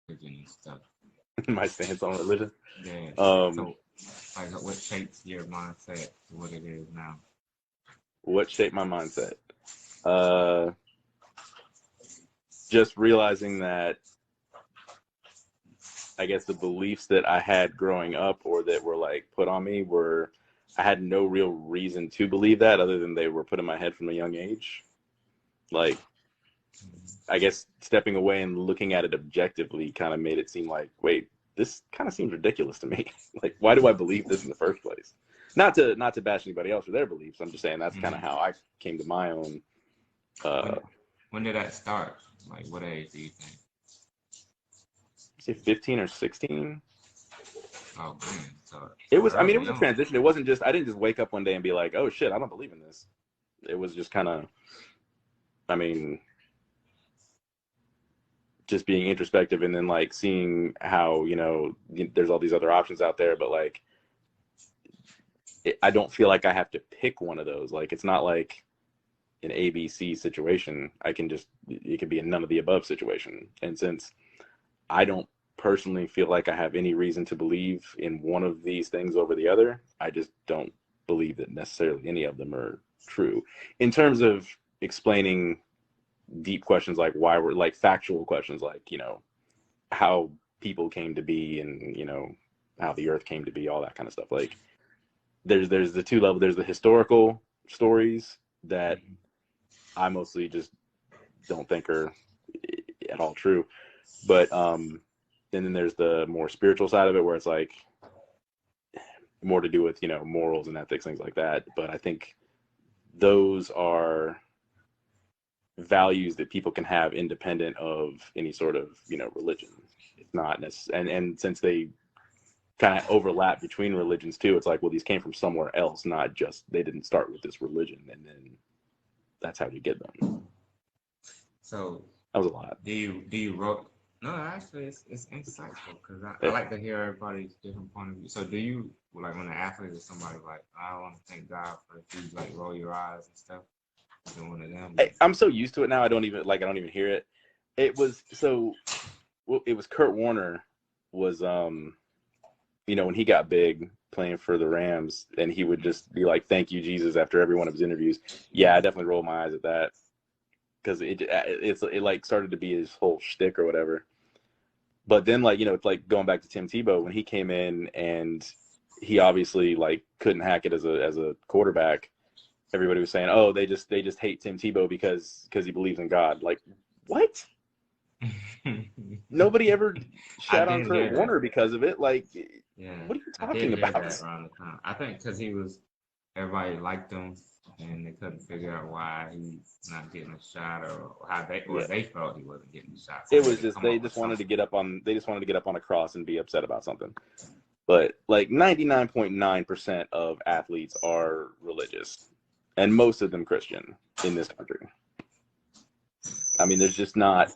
religion and stuff. My stance on religion. Yeah. Um, So, like, what shapes your mindset to what it is now? what shaped my mindset? Uh, just realizing that I guess the beliefs that I had growing up or that were like put on me were I had no real reason to believe that other than they were put in my head from a young age. Like I guess stepping away and looking at it objectively kind of made it seem like, wait, this kind of seems ridiculous to me. Like, why do I believe this in the first place? Not to bash anybody else for their beliefs. I'm just saying that's kind of Mm-hmm. how I came to my own. Uh, When when did that start? Like, what age do you think? say 15 or 16. Oh man, so It so was. I mean, early it was a on. transition. It wasn't just. I didn't just wake up one day and be like, oh shit, I don't believe in this. It was just kind of. I mean, just being introspective and then like seeing how there's all these other options out there, but like I don't feel like I have to pick one of those. Like it's not like an ABC situation. I can just it could be a none of the above situation. And since I don't personally feel like I have any reason to believe in one of these things over the other, I just don't believe that necessarily any of them are true. In terms of explaining deep questions like why we're like factual questions like, how people came to be and, how the earth came to be, all that kind of stuff. Like there's the two levels. There's the historical stories that Mhm. I mostly just don't think are at all true. But and then there's the more spiritual side of it where it's like more to do with, morals and ethics, things like that. But I think those are values that people can have independent of any sort of, religion. It's not necessarily, and since they kind of overlap between religions too, it's like, well, these came from somewhere else, not just they didn't start with this religion and then that's how you get them. So That was a lot. do you wrote? No, actually, it's insightful because I Yeah. like to hear everybody's different point of view. So do you like when an athlete or somebody like I want to thank God for do you like roll your eyes and stuff? Doing one of them. I'm so used to it now. I don't even hear it. It was so. Well, it was Kurt Warner was when he got big playing for the Rams, and he would just be like, "Thank you, Jesus," after every one of his interviews. Yeah, I definitely rolled my eyes at that because it like started to be his whole shtick or whatever. But then like it's like going back to Tim Tebow when he came in and he obviously like couldn't hack it as a quarterback. Everybody was saying, "Oh, they just hate Tim Tebow because he believes in God." Like, what? Nobody ever I shat on did Kurt hear that. Warner because of it. Like, Yeah, what are you I did talking hear about? that around the time. I think because he was, everybody liked him, and they couldn't figure out why he's not getting a shot, or how they, or Yeah, they felt he wasn't getting a shot. So it they had was to just come up they with just wanted to something. get up on a cross and be upset about something. But like 99.9% of athletes are religious, and most of them Christian in this country. I mean, there's just not,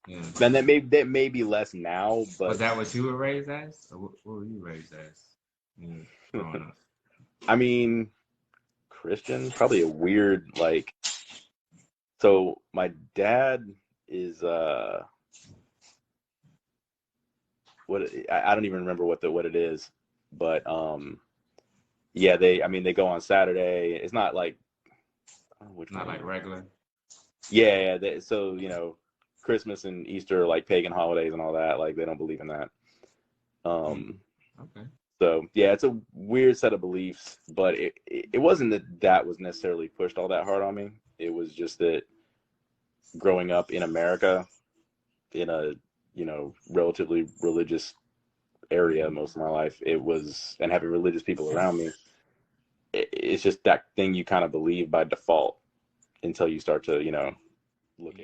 Yeah. and that may be less now, Was but that what you were raised as, or what were you raised as? Growing up. I mean, Christian probably a weird like. So my dad is what I don't even remember what it is, but yeah, they go on Saturday. It's not like I don't know which Not one. like regular. Yeah, so Christmas and Easter are like pagan holidays and all that. Like they don't believe in that. Mm, Um, okay. so yeah, it's a weird set of beliefs, but it wasn't that was necessarily pushed all that hard on me. It was just that growing up in America in a relatively religious area Hmm. most of my life, it was and having religious people around me, it's just that thing you kind of believe by default until you start to look